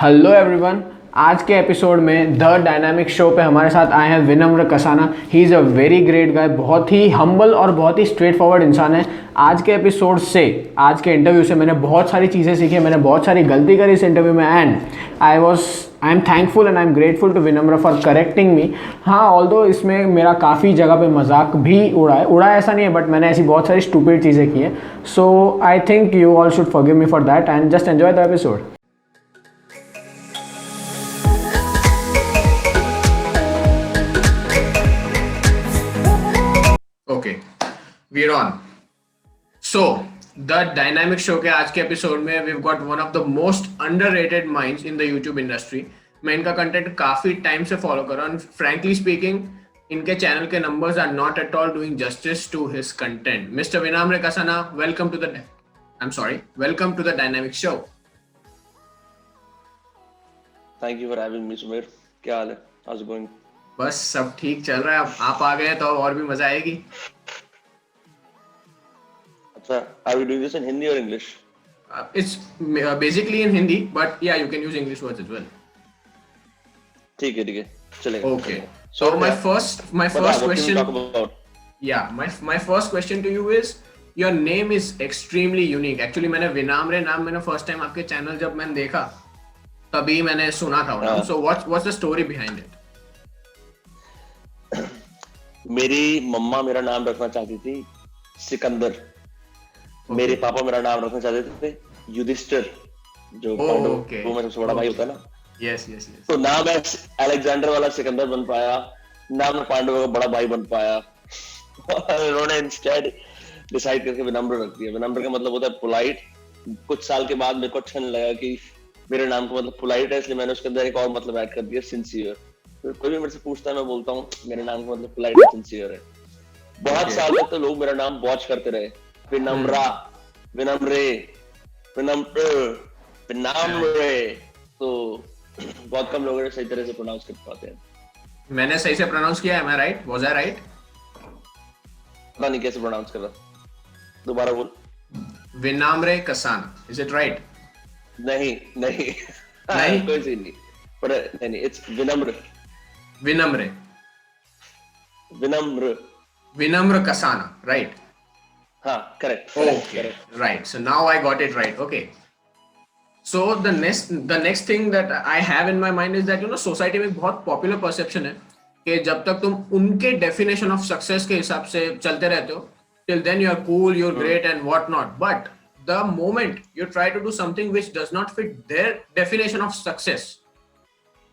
Hello everyone. आज के episode में द डायनामिक शो पे हमारे साथ आए हैं विनम्र Kasana. He is a very great guy, बहुत ही हम्बल और बहुत ही स्ट्रेट फॉरवर्ड इंसान है। आज के एपिसोड से, आज के इंटरव्यू से मैंने बहुत सारी चीज़ें सीखी, मैंने बहुत सारी गलती करी इस इंटरव्यू में and I am thankful and I am grateful to Vinamra for correcting me. हाँ, ऑल्दो इसमें मेरा काफ़ी जगह पे मजाक भी उड़ा ऐसा नहीं है, बट मैंने ऐसी बहुत सारी स्टूपिड चीज़ें की हैं। So I think you all should forgive me for that and just enjoy the episode. Okay, we are on. So the dynamic show के आज के एपिसोड में we got one of the most underrated minds in the YouTube industry. मैं इनका content काफी time से follow कर रहा हूँ। फ्रैंकली स्पीकिंग, इनके चैनल के numbers are not at all doing justice to his content. Mister Vinamra Kasana, welcome to the dynamic show. Thank you for having me Sumer. क्या हाल है? How's it going? बस सब ठीक चल रहा है। अब आप आ गए तो और भी मजा आएगी। अच्छा, are we doing this in Hindi और English? It's basically in Hindi, but yeah, you can use English words as well. ठीक है, चलेगा। Okay. So my first question. Yeah, my first question to you is, your name is extremely unique. Actually, मैंने विनम्र नाम मैंने first time आपके channel जब मैंने देखा तभी मैंने सुना था वो नाम. So what's the story behind it? मेरी मम्मा मेरा नाम रखना चाहती थी सिकंदर। मेरे पापा मेरा नाम रखना चाहते थे युधिष्ठिर, जो पांडवों में सबसे बड़ा भाई होता है ना। Yes. तो ना मैं अलेक्जेंडर वाला सिकंदर बन पाया, ना मैं पांडवों का बड़ा भाई बन पाया। उन्होंने इंस्टेड डिसाइड करके विनम्र रख दिया। विनम्र का मतलब होता है पोलाइट। कुछ साल के बाद मेरे को अच्छा नहीं लगा कि मेरे नाम का मतलब पोलाइट है, इसलिए मैंने उसके अंदर एक और मतलब ऐड कर दिया, सिंसियर। तो कोई भी मेरे से पूछता है, मैं बोलता हूँ मेरे नाम का मतलब पोलाइट और सिंसियर है। बहुत साल तक तो लोग मेरा नाम बॉच करते रहे, विनम्रा, विनम्रे, विनम्रे। तो बहुत कम लोग सही तरह से प्रोनाउंस कर पाते हैं। मैंने सही से प्रोनाउंस किया है, मैं राइट? Was I right? पता नहीं कैसे प्रोनाउंस कर रहा, दोबारा बोल। विनम्र कसाना, इज इट राइट? नहीं कोई सी नहीं, पर नहीं, इट्स विनम्र कसाना, राइट? हाँ, correct. Okay, right. So now I got it right. Okay. So the next thing that I have in my mind is that society में एक बहुत popular perception है कि जब तक तुम उनके definition of success के हिसाब से चलते रहते हो, till then you are cool, you're great and what not. But the moment you try to do something which does not fit their definition of success,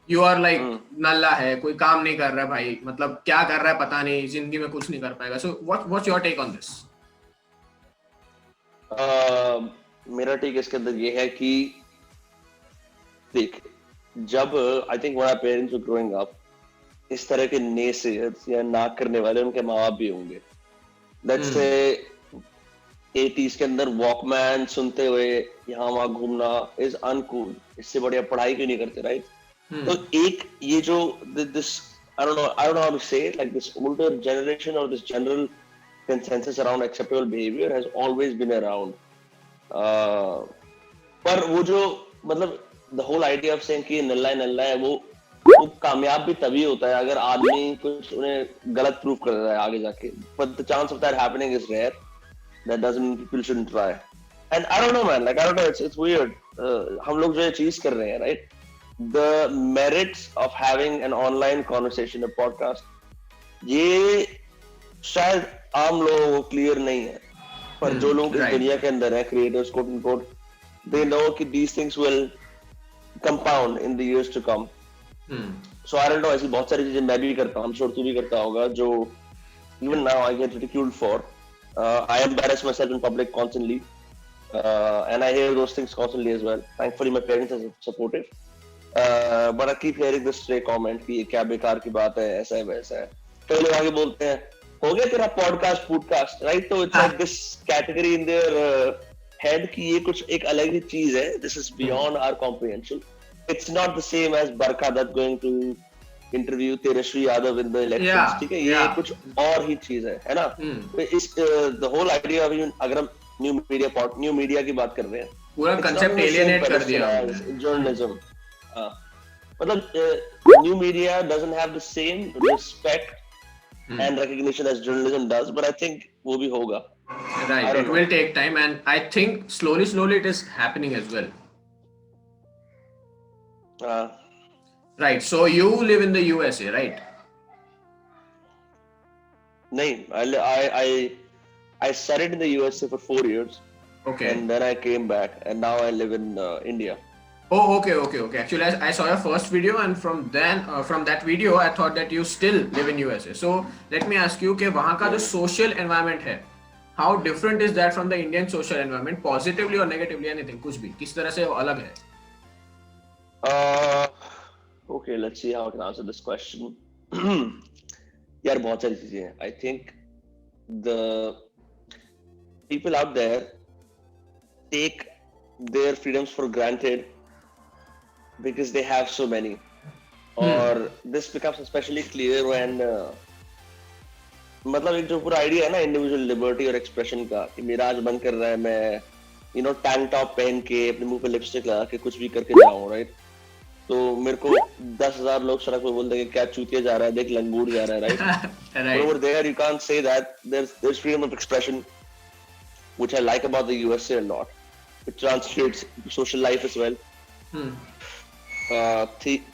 you are like नल्ला है, कोई काम नहीं कर रहा है भाई, मतलब क्या कर रहा है पता नहीं, जिंदगी में कुछ नहीं कर पाएगा. So what's your take on this? मेरा टेक इसके अंदर ये है कि देख, जब I think when our parents were growing up, इस तरह के नेसेयर्स या ना करने वाले उनके माँ बाप भी होंगे। लेट्स से 80s के अंदर वॉकमैन सुनते हुए यहाँ वहां घूमना इज अनकूल, इससे बढ़िया पढ़ाई क्यों नहीं करते, राइट? तो एक ये जो this I don't know how to say it, like this older generation और this general consensus around acceptable behavior has always been around. पर वो जो मतलब the whole idea of saying कि नल्ला है, वो कामयाब भी तभी होता है अगर आदमी कुछ उन्हें गलत प्रूव कर रहा है आगे जाके. But the chance of that happening is rare. That doesn't mean people shouldn't try. And I don't know, man. Like I don't know. It's weird. हम लोग जो ये चीज कर रहे हैं, right? The merits of having an online conversation, a podcast, ये शायद आम लोगों को क्लियर नहीं है, पर जो लोग इस दुनिया के अंदर है, creators, quote and quote, they know कि these things will compound in the years to come. So I don't know, ऐसी बहुत सारी चीजें मैं भी करता हूँ, I'm sure तू भी करता होगा, जो even now I get ridiculed for. I embarrass myself in public constantly, and I hear those things constantly as well. Thankfully my parents are supportive, but I keep hearing this stray comment कि ये क्या बेकार की बात है, ऐसा है वैसा है. कई लोग आगे बोलते हैं हो गया तेरा पॉडकास्ट, राइट? तो it's like this category in their head कि ये कुछ एक अलग ही चीज है. This is beyond our comprehension. It's not the same as Barkha that going to interview Tejashwi Yadav in the elections, ठीक है? ये कुछ और ही चीज है ना? इस द होल आइडिया ऑफ, अगर हम न्यू मीडिया की बात कर रहे हैं, पूरा कंसेप्ट एलियनेट कर दिया जर्नलिज्म. मतलब new media doesn't have the same respect and recognition as journalism does, but I think वो भी होगा. Right, I don't it know. will take time, and I think slowly it is happening as well. Uh, Right, so you live in the USA, right? नहीं, I studied in the USA for 4 years, Okay. and then I came back, and now I live in India. Oh, okay. Actually, I saw your first video, and from that video, I thought that you still live in USA. So let me ask you कि वहाँ का जो social environment है, how different is that from the Indian social environment, positively or negatively, anything, कुछ भी, किस तरह से वो अलग है? Okay, let's see how I can answer this question. यार बहुत सारी चीजें हैं. I think the people out there take their freedoms for granted because they have so many. Or this becomes especially clear when मतलब एक जो पूरा idea है ना इंडिविजुअल लिबर्टी और एक्सप्रेशन का कि मेरा आज मन कर रहा है मैं टैंक टॉप पहन के अपने मुंह पे लिपस्टिक लगा के कुछ भी करके जाऊं, राइट? तो मेरे को 10,000 लोग सड़क पे बोल देंगे क्या चूतिया जा रहा है, देख लंगूर जा रहा है, right? Right. Over there you can't say that. There's freedom of expression, which I like about the USA a lot. It translates to social life as well.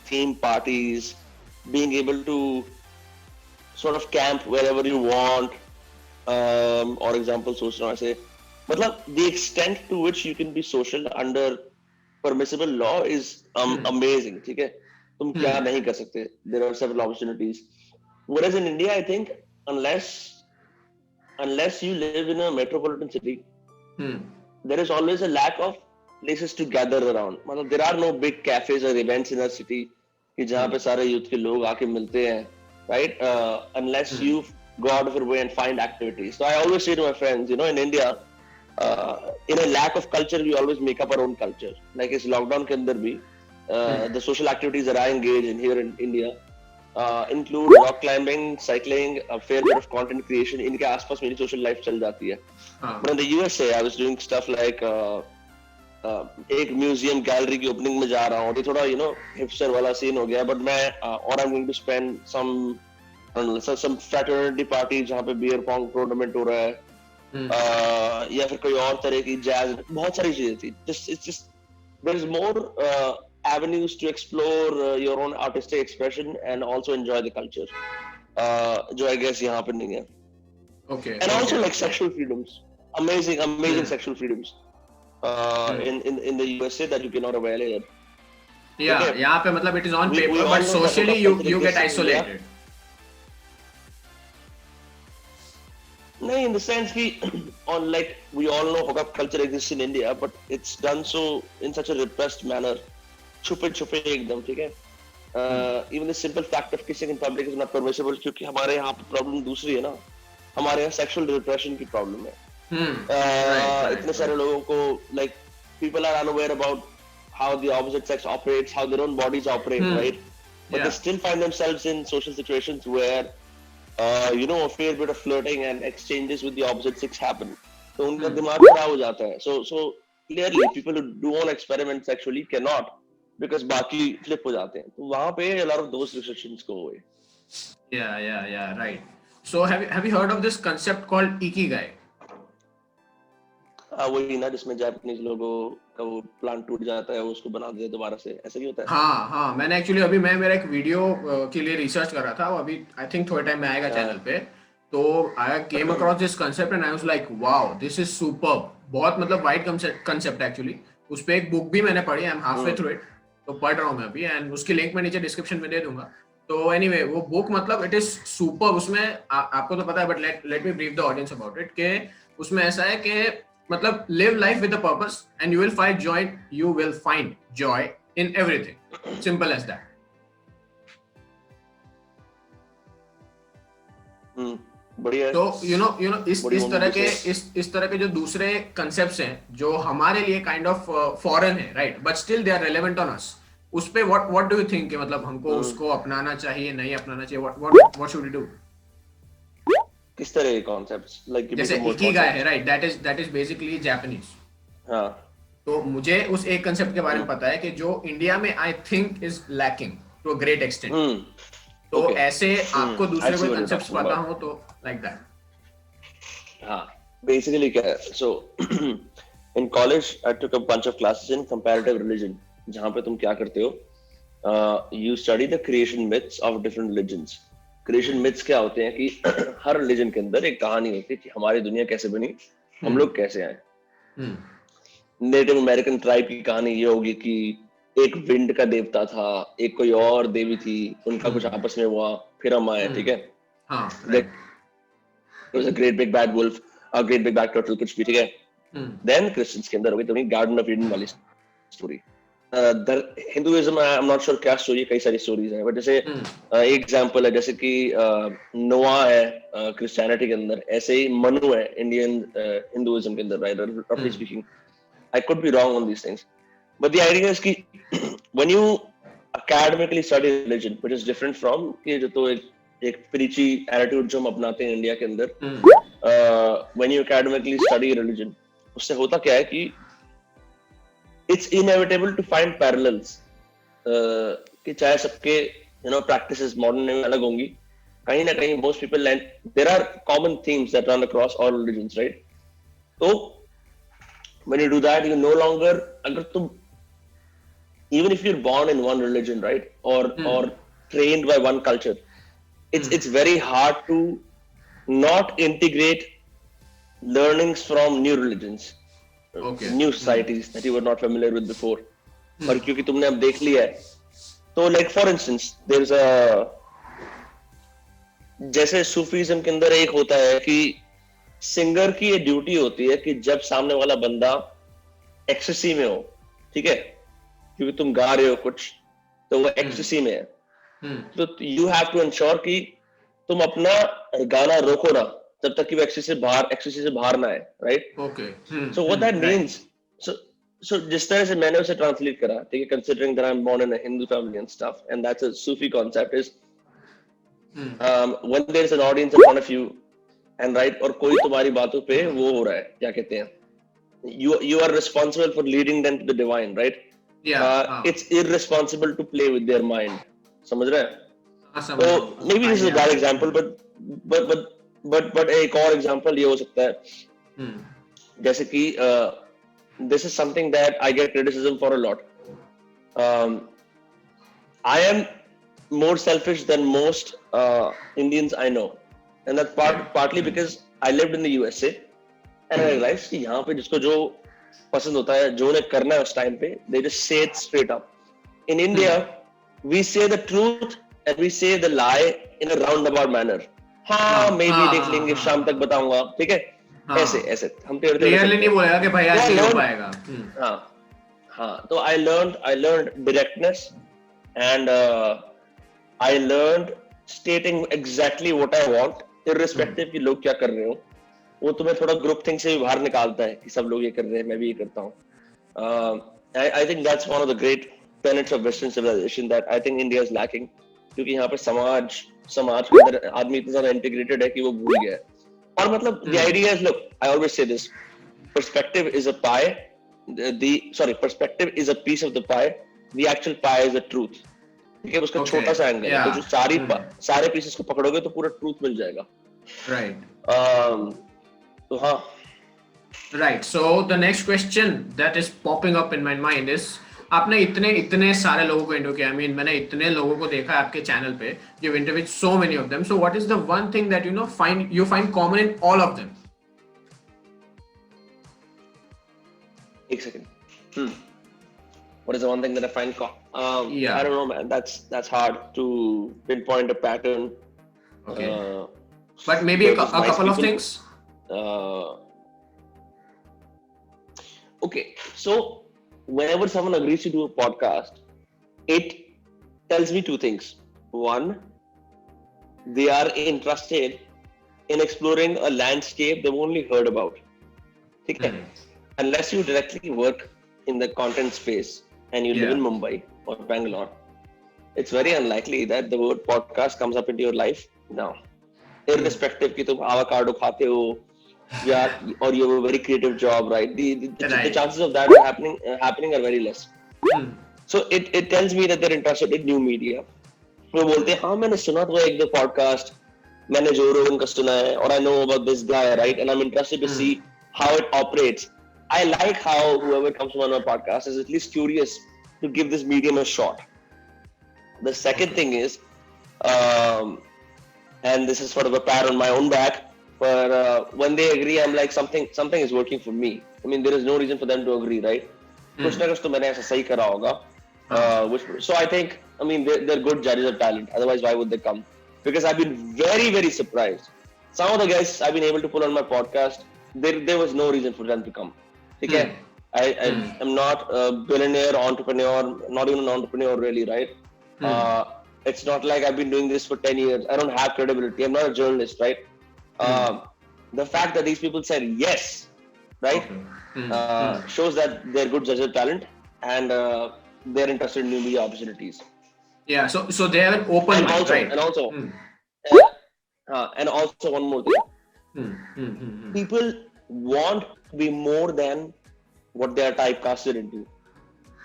Theme parties, being able to sort of camp wherever you want, or example social, I say, मतलब the extent to which you can be social under permissible law is amazing, ठीक है? तुम क्या नहीं कर सकते? There are several opportunities. Whereas in India, I think unless you live in a metropolitan city, there is always a lack of places to gather around. मतलब there are no big cafes or events in our city कि जहाँ पे सारे youth के लोग आके मिलते हैं, right? Unless you go out of your way and find activities. So I always say to my friends, in India, in a lack of culture, we always make up our own culture. Like इस lockdown के अंदर भी, the social activities that I engage in here in India include rock climbing, cycling, a fair bit of content creation. इनके आसपास मेरी social life चल जाती है. But in the USA, I was doing stuff like एक museum gallery की opening में जा रहा हूँ, तो थोड़ा हिपस्टर वाला सीन हो गया, बट मैं और I am going to spend some fraternity party जहाँ पे बियर पोंग टूर्नामेंट हो रहा है, या फिर कोई और तरह की जैज, बहुत सारी चीजें थी. Just there is more avenues to explore your own artistic expression and also enjoy the culture, जो I guess यहाँ पे नहीं है. Okay. And also like sexual freedoms, amazing sexual freedoms in the USA that you cannot avail here. Yeah, Okay. यहाँ पे मतलब it is on We paper, all but know that socially hookup you culture get exists in India. isolated. नहीं, in the sense कि on like we all know hookup culture exists in India, but it's done so in such a repressed manner, छुपे एकदम, ठीक है? Even the simple fact of kissing in public is not permissible क्योंकि हमारे यहाँ पे problem दूसरी है ना, हमारे यहाँ सेक्सुअल रिप्रेशन की प्रॉब्लम है. इतने सारे लोगों को like people are unaware about how the opposite sex operates, how their own bodies operate, right? But Yeah. they still find themselves in social situations where a fair bit of flirting and exchanges with the opposite sex happen. तो उनका दिमाग खराब हो जाता है. So clearly people who do want to experiment sexually cannot because बाकी flip हो जाते हैं. तो वहाँ पे a lot of those restrictions go away. Yeah, right. So have you heard of this concept called ikigai? वही ना जिसमें जापानीज लोगों का वो प्लान टूट जाता है, उसको बना देते हैं दोबारा से, ऐसा नहीं होता है? हाँ, मैंने एक्चुअली अभी मैं मेरा एक वीडियो के लिए रिसर्च कर रहा था, वो अभी आई थिंक थोड़े टाइम में आएगा चैनल पे. तो I came across this concept and I was like wow, this is superb. बहुत मतलब वाइड कंसेप्ट एक्चुअली. उस पे एक बुक भी मैंने पढ़ी, I am halfway through it, तो पढ़ रहा हूँ मैं अभी, एंड उसकी लिंक मैं नीचे डिस्क्रिप्शन में दे दूंगा. तो एनीवे वो बुक मतलब इट इज सुपर्ब. उसमें आपको तो पता है, but let me brief the audience about it, के उसमें ऐसा है कि मतलब live life with a purpose and you will find joy in everything. Simple as that. बढ़िया. तो इस तरह के जो दूसरे concepts हैं जो हमारे लिए kind of foreign है, right, but still they are relevant on us. उस पे what do you think कि मतलब हमको उसको अपनाना चाहिए, नहीं अपनाना चाहिए, what should we do? किस तरह के कॉन्सेप्ट्स, लाइक जैसे इकिगाई है, right, that is basically Japanese. हाँ. तो मुझे उस एक कंसेप्ट के बारे में पता है कि जो इंडिया में I think is lacking to a great extent. तो Okay. ऐसे आपको I दूसरे see कोई what you're कंसेप्ट talking पता about. हो तो लाइक दैट। हाँ, basically क्या है? So in college I took a bunch of classes in comparative religion, जहाँ पे तुम क्या करते हो? You study the creation myths of different religions. Creation myths क्या होते हैं कि हर religion के अंदर एक कहानी होती है कि हमारी दुनिया कैसे बनी, हम लोग कैसे आए। नेटिव अमेरिकन ट्राइब की कहानी ये होगी कि एक विंड का देवता था, एक कोई और देवी थी, उनका कुछ आपस में हुआ, फिर हम आए, ठीक है? हाँ There right. was a great big bad wolf, a great big bad turtle, कुछ भी, ठीक है? देन क्रिश्चियंस के अंदर होगी तुम्हें गार्डन ऑफ ईडन वाली story. Hinduism I am not sure क्या स्टोरी है, कई सारी स्टोरीज हैं, बट जैसे एक एग्जांपल है जैसे कि नोआ है क्रिश्चियनिटी के अंदर, ऐसे ही मनु है इंडियन हिंदुइज्म के अंदर, राइट? रफली speaking, I could be wrong on these things, but the idea is कि when you academically study religion, which is different from कि जो तो एक preachy attitude जो हम अपनाते हैं इंडिया के अंदर, when you academically study religion, उससे होता क्या है कि it's inevitable to find parallels, कि चाहे सबके practices modern में अलग होंगी, कहीं ना कहीं most people learn there are common themes that run across all religions, right? तो when you do that, you no longer, अगर तुम, even if you're born in one religion, right, or trained by one culture, it's very hard to not integrate learnings from new religions, new societies that you were not familiar with before. और क्योंकि तुमने अब देख लिया है, तो like for instance, there's a, जैसे Sufism के अंदर एक होता है कि सिंगर की ये ड्यूटी होती है कि जब सामने वाला बंदा एक्सेसी में हो, ठीक है, क्योंकि तुम गा रहे हो कुछ, तो वो एक्सेसी में है, तो यू हैव टू इंश्योर कि तुम अपना गाना रोको ना जब तक कि वो एक्सेसी से बाहर ना आए, right? Okay. So what that means, so जिस तरह से मैंने उसे ट्रांसलेट करा, ठीक है, considering that I am born in a Hindu family and stuff, and that's a Sufi concept, is when there is an audience in front of you and right, और कोई तुम्हारी बातों पे वो हो रहा है, क्या कहते हैं, you are responsible for leading them to the divine, right? It's irresponsible to play with their mind, समझ रहे हैं? तो maybe this is a bad example, but एक और example ये हो सकता है, जैसे कि this is something that I get criticism for a lot. I am more selfish than most Indians I know, and that's partly because I lived in the USA and I realized कि यहाँ पे जिसको जो पसंद होता है, जो उन्हें करना है उस टाइम पे, they just say it straight up. In India, we say the truth and we say the lie in a roundabout manner. हाँ, maybe देख लेंगे, शाम तक बताऊंगा, ठीक है? ऐसे ऐसे हम क्लियरली नहीं बोलेगा कि भाई आज नहीं हो पाएगा। हाँ हाँ, तो I learned directness, and I learned stating exactly what I want, irrespective कि लोग क्या कर रहे हो। वो तुम्हें थोड़ा ग्रुप थिंक से भी बाहर निकालता है कि सब लोग ये कर रहे हैं, मैं भी ये करता हूँ। I think that's one of the great tenets of Western civilization that I think India is lacking, क्योंकि यहाँ पे समाज के अंदर आदमी इतना ज्यादा इंटीग्रेटेड है कि वो भूल गया है। और मतलब the idea is, look, I always say this, perspective is a pie, perspective is a piece of the pie, the actual pie is the truth, ठीक है? उसका छोटा सा एंगल है, तो जो सारे पीसेस को पकड़ोगे तो पूरा ट्रूथ मिल जाएगा, राइट? तो हाँ, right. So the next question that is popping up in my mind is, आपने इतने सारे लोगों को इंटरव्यू किया, आई मीन मैंने इतने लोगों को देखा है आपके चैनल पे, you interviewed so many of them, so what is the one thing that you find common in all of them? एक second, what is the one thing that I find I don't know, man, that's hard to pinpoint a pattern. Okay. But maybe a couple of things. Okay, so whenever someone agrees to do a podcast, it tells me two things. One, they are interested in exploring a landscape they've only heard about. Okay? Unless you directly work in the content space and you live in Mumbai or Bangalore, it's very unlikely that the word podcast comes up into your life now. Irrespective कि तुम avocado खाते हो, yeah, or you have a very creative job, right? The Right. chances of that happening are very less. Hmm. So it tells me that they're interested in new media. वो बोलते हैं हाँ मैंने सुना था एक दो पॉडकास्ट मैंने जो रोगन का सुना है और I know about this guy right and I'm interested to see how it operates. I like how whoever comes on our podcast is at least curious to give this medium a shot. The second thing is, um, and this is sort of a pat on my own back, but when they agree, I'm like something is working for me. I mean, there is no reason for them to agree, right? कुछ ना कुछ तो मैंने ऐसा सही करा होगा. So I think, I mean, they're good judges of talent. Otherwise, why would they come? Because I've been very, very surprised. Some of the guys I've been able to pull on my podcast, there was no reason for them to come. Okay? I'm not a billionaire, entrepreneur, not even an entrepreneur really, right? It's not like I've been doing this for 10 years. I don't have credibility. I'm not a journalist, right? The fact that these people said yes, right, shows that they're good judges of talent and they're interested in new media opportunities. Yeah, so they have an open And mind, also, right? and also one more thing. People want to be more than what they are typecasted into.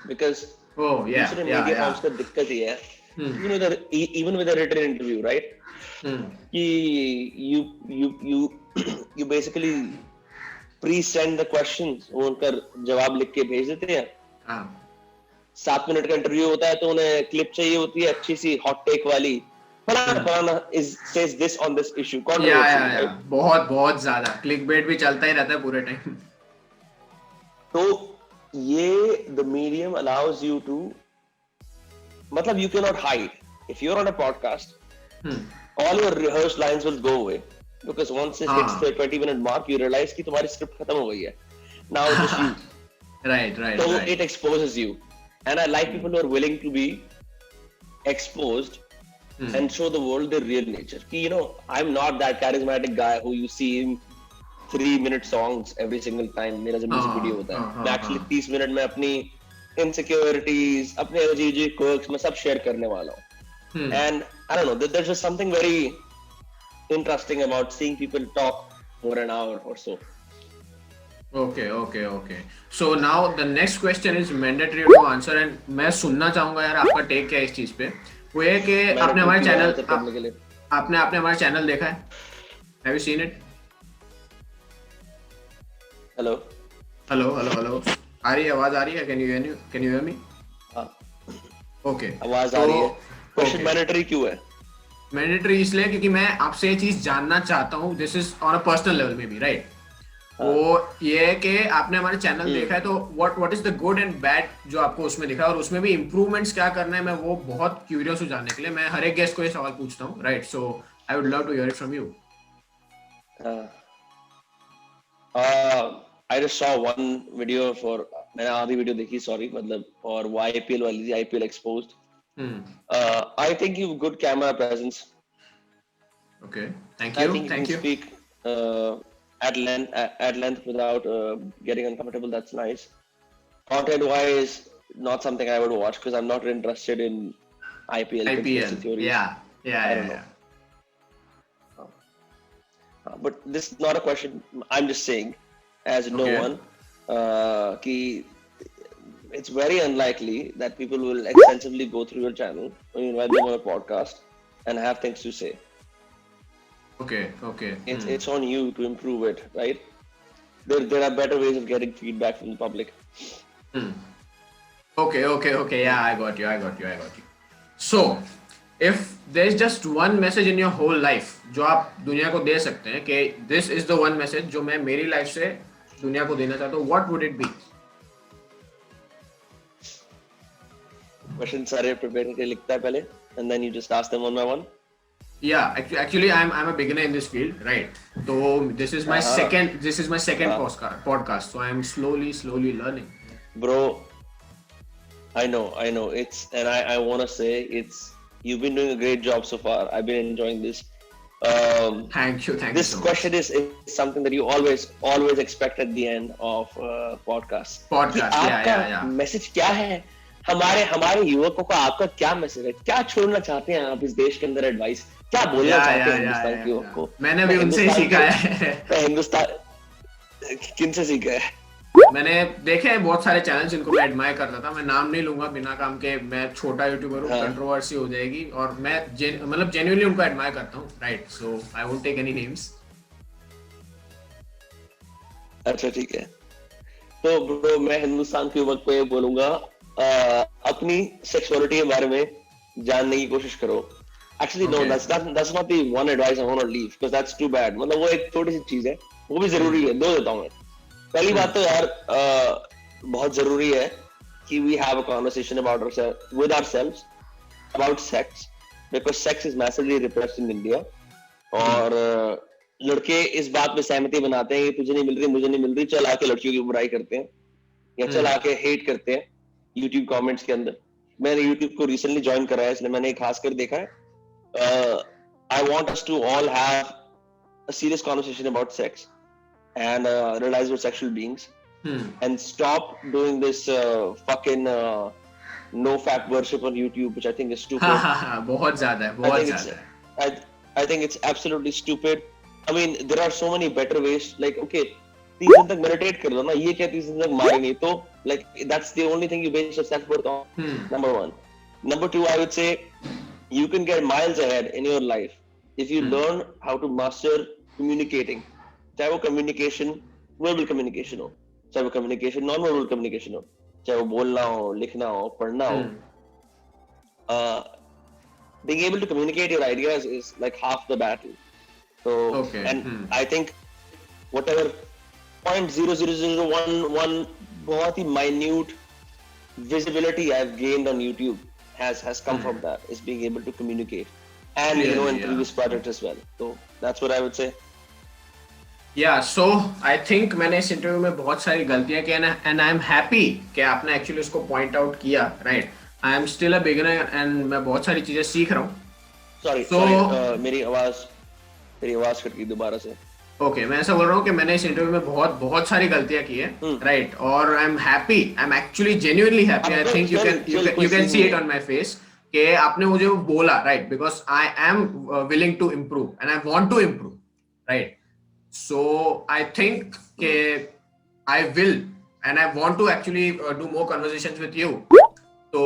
Because Oh, yeah, दूसरे yeah, media yeah. house का दिक्कत ये है, even with a written interview, right? कि you basically pre-send the questions, वो उनका जवाब लिख के भेज देते हैं. हाँ. 7 मिनट का इंटरव्यू होता है तो उन्हें क्लिप चाहिए होती है अच्छी सी हॉट टेक वाली. फलाना says this on this issue. Yeah. बहुत ज्यादा क्लिकबेट भी चलता ही रहता है पूरे टाइम. तो ये the medium allows you to, मतलब you cannot hide. If you're on a podcast, all your rehearsed lines will go away because once it hits the 20-minute mark, you realize कि तुम्हारी script खत्म हो गई है. Now it's just you. Right. So it exposes you, and I like people who are willing to be exposed and show the world their real nature. कि I'm not that charismatic guy who you see in 3-minute songs every single time मेरा जब music video होता है. मैं actually 30 minute में अपनी insecurities, अपने अजीब क्वर्क्स में सब शेयर करने वाला हूँ. And I don't know, there's just something very interesting about seeing people talk for an hour or so. Okay. So now the next question is mandatory to answer and मैं सुनना चाहूंगा यार आपका टेक क्या है इस चीज पे. वो है कि आपने हमारे चैनल आपने हमारा चैनल देखा है? Have you seen it? Hello. आवाज आ रही है? Can you hear me? हाँ. Okay. आवाज आ रही है. क्वेश्चन मैंडेटरी क्यों है? मैंडेटरी इसलिए क्योंकि मैं आपसे ये चीज जानना चाहता हूँ. This is on a personal level में भी, राइट? वो ये है कि आपने हमारे चैनल देखा है तो what is the good and bad जो आपको उसमें दिखा और उसमें भी इम्प्रूवमेंट्स क्या करना है. मैं वो बहुत क्यूरियस हूँ जानने के लिए. मैं हर एक गेस्ट को ये सवाल पूछता हूँ, right? So I would love to hear it from you. I just saw one video for, मैंने आधी वीडियो देखी, सॉरी, मतलब, और वो IPL वाली थी, IPL exposed. I think you have good camera presence. Okay, thank I you. think you can speak at length without getting uncomfortable. That's nice. Content-wise, not something I would watch because I'm not interested in IPL. conspiracy theories. Yeah. I don't know. But this is not a question. I'm just saying, as no one, कि it's very unlikely that people will extensively go through your channel when you invite them on a podcast and have things to say. Okay. It's on you to improve it, right? There are better ways of getting feedback from the public. Okay. Yeah, I got you. So, if there's just one message in your whole life जो आप दुनिया को दे सकते हैं कि this is the one message जो मैं मेरी लाइफ से दुनिया को देना चाहता हूँ, what would it be? Questions सारे prepare करके लिखता है पहले, and then you just ask them one by one. Yeah, actually I'm a beginner in this field, right? So this is my second podcast, so I'm slowly learning. Bro, I know. And I want to say you've been doing a great job so far. I've been enjoying this. Thank you. This so question is something that you always expect at the end of podcast. Yeah. Message क्या है? हमारे युवकों को आपका क्या message है? क्या छोड़ना चाहते हैं आप इस देश के अंदर एडवाइस? क्या बोलना चाहते हैं हिंदुस्तान के युवक को? मैंने भी उनसे ही सीखा है. किन से सीखा है? मैंने देखे हैं बहुत सारे चैनल्स जिनको मैं एडमायर करता था, मैं नाम नहीं लूंगा बिना काम के, मैं छोटा यूट्यूबर हूँ, हाँ। कंट्रोवर्सी हो जाएगी, और मैं मतलब जेन्युइनली उनको एडमायर करता हूँ, right, so I won't take any names. अच्छा ठीक है। तो ब्रो मैं हिंदुस्तान के युवक को ये बोलूंगा, अपनी सेक्सुअलिटी के बारे में जानने की कोशिश करो। Actually no, Okay. that's not the one advice I want to leave because that's too bad। मतलब वो एक छोटी सी चीज है, वो भी जरूरी है। दो देता हूँ मैं। पहली बात तो यार बहुत जरूरी है कि we have a conversation about ourselves with ourselves about sex because sex is massively repressed in India। और लड़के इस बात में सहमति बनाते हैं कि तुझे नहीं मिल रही, मुझे नहीं मिल रही, चल आके लड़कियों की बुराई करते हैं या चल आके हेट करते हैं यूट्यूब कमेंट्स के अंदर। मैंने यूट्यूब को रिसेंटली ज्वाइन करा है, इसलिए मैंने खासकर देखा है। I want us to all have a serious conversation about sex and realize we're sexual beings and stop doing this fucking no fap worship on YouTube, which I think is stupid. हाँ, बहुत ज्यादा है, I बहुत think it's ज्यादा है। I think it's absolutely stupid. I mean, there are so many better ways. Like, okay, 30 दिन तक meditate कर लो ना, ये क्या 30 दिन तक मारे नहीं तो, like that's the only thing you base your self worth on. Number one. Number two, I would say you can get miles ahead in your life if you learn how to master communicating. चाहे वो communication verbal communication हो, चाहे वो communication non verbal communication हो, चाहे वो बोलना हो, लिखना हो, पढ़ना हो, being able to communicate your ideas is like half the battle. So Okay. and I think whatever 0.00011 बहुत ही minute visibility I've gained on YouTube has come from that, is being able to communicate, and you know in previous projects as well. So that's what I would say. Yeah, so I think मैंने इस interview में बहुत सारी गलतियां की and I am happy कि आपने actually उसको पॉइंट आउट किया, right. I am still a beginner and मैं बहुत सारी चीजें सीख रहा हूँ। Sorry, मेरी आवाज कट गई दोबारा से। ओके, मैं ऐसा बोल रहा हूँ कि मैंने इस इंटरव्यू में बहुत सारी गलतियां की है, राइट, और I am happy, I am actually genuinely happy, I think you can see it on my face कि आपने मुझे वो बोला, right, because I am willing to improve and I want to improve, right. So I think कि I will and I want to actually do more conversations with you. तो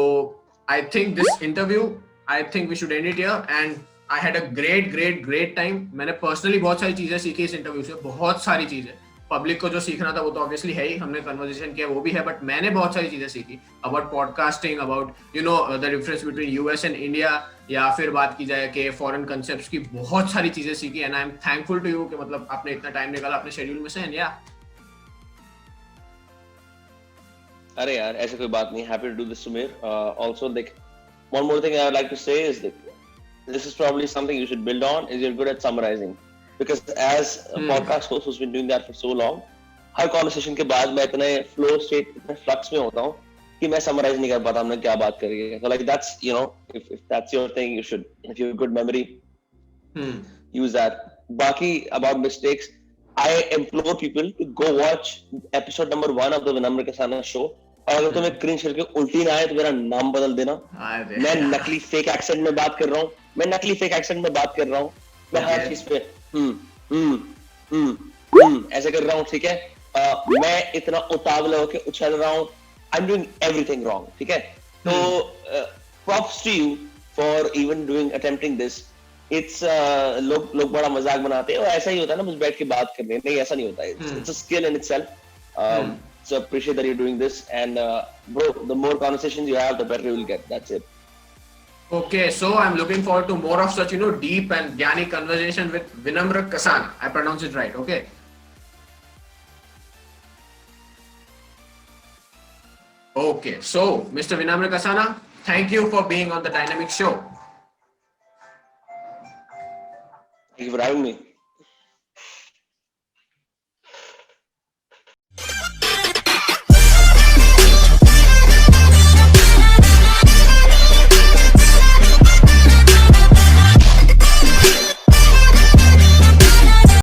I think this interview, I think we should end it here and I had a great time। मैंने personally बहुत सारी चीजें सीखी इस interview से, बहुत सारी चीजें। पब्लिक को जो सीखना था वो तो ऑब्वियसली है ही, हमने कन्वर्सेशन किया वो भी है, बट मैंने बहुत सारी चीजें सीखी about podcasting, about you know the difference between US and India, या फिर बात की जाए कि फॉरेन कंसेप्ट्स की, बहुत सारी चीजें सीखी and I am thankful to you कि मतलब आपने इतना टाइम निकाला अपने शेड्यूल में से। एंड या अरे यार ऐसे कोई बात नहीं, happy to do this Sumir. Also like one more thing I would like to say is that this is probably something you should build on, is you're good at summarizing, because as a podcast host who's been doing that for so long, her conversation के बाद मैं इतने flow state, इतने flux में होता हूँ कि मैं summarize नहीं कर पाता हमने क्या बात करी है। So like that's, you know, if that's your thing, you should, if you have good memory, use that. बाकी about mistakes, I implore people to go watch episode number 1 of the Vinamra Kasana show, और अगर तुम्हें cringe करके उल्टी ना आए तो मेरा नाम बदल देना। मैं नकली फेक एक्सेंट में बात कर रहा हूँ, मैं हर चीज पे ऐसे कर रहा हूँ, ठीक है। मैं इतना उतावला होके उछल रहा हूँ, I am doing everything wrong, ठीक है। तो props to you for even doing attempting this. It's लोग बड़ा मजाक बनाते हैं और ऐसा ही होता है ना, बस बैठ के बात करने, नहीं ऐसा नहीं होता है। It's a skill in itself. So appreciate that you're doing this, and bro, the more conversations you have, the better you will get. That's it. Okay, so I'm looking forward to more of such, you know, deep and ज्ञानी conversation with Vinamra Kasana. I pronounce it right, okay? Okay, so Mr. Vinamra Kasana, thank you for being on the Dynamic Show. Thank you for having me.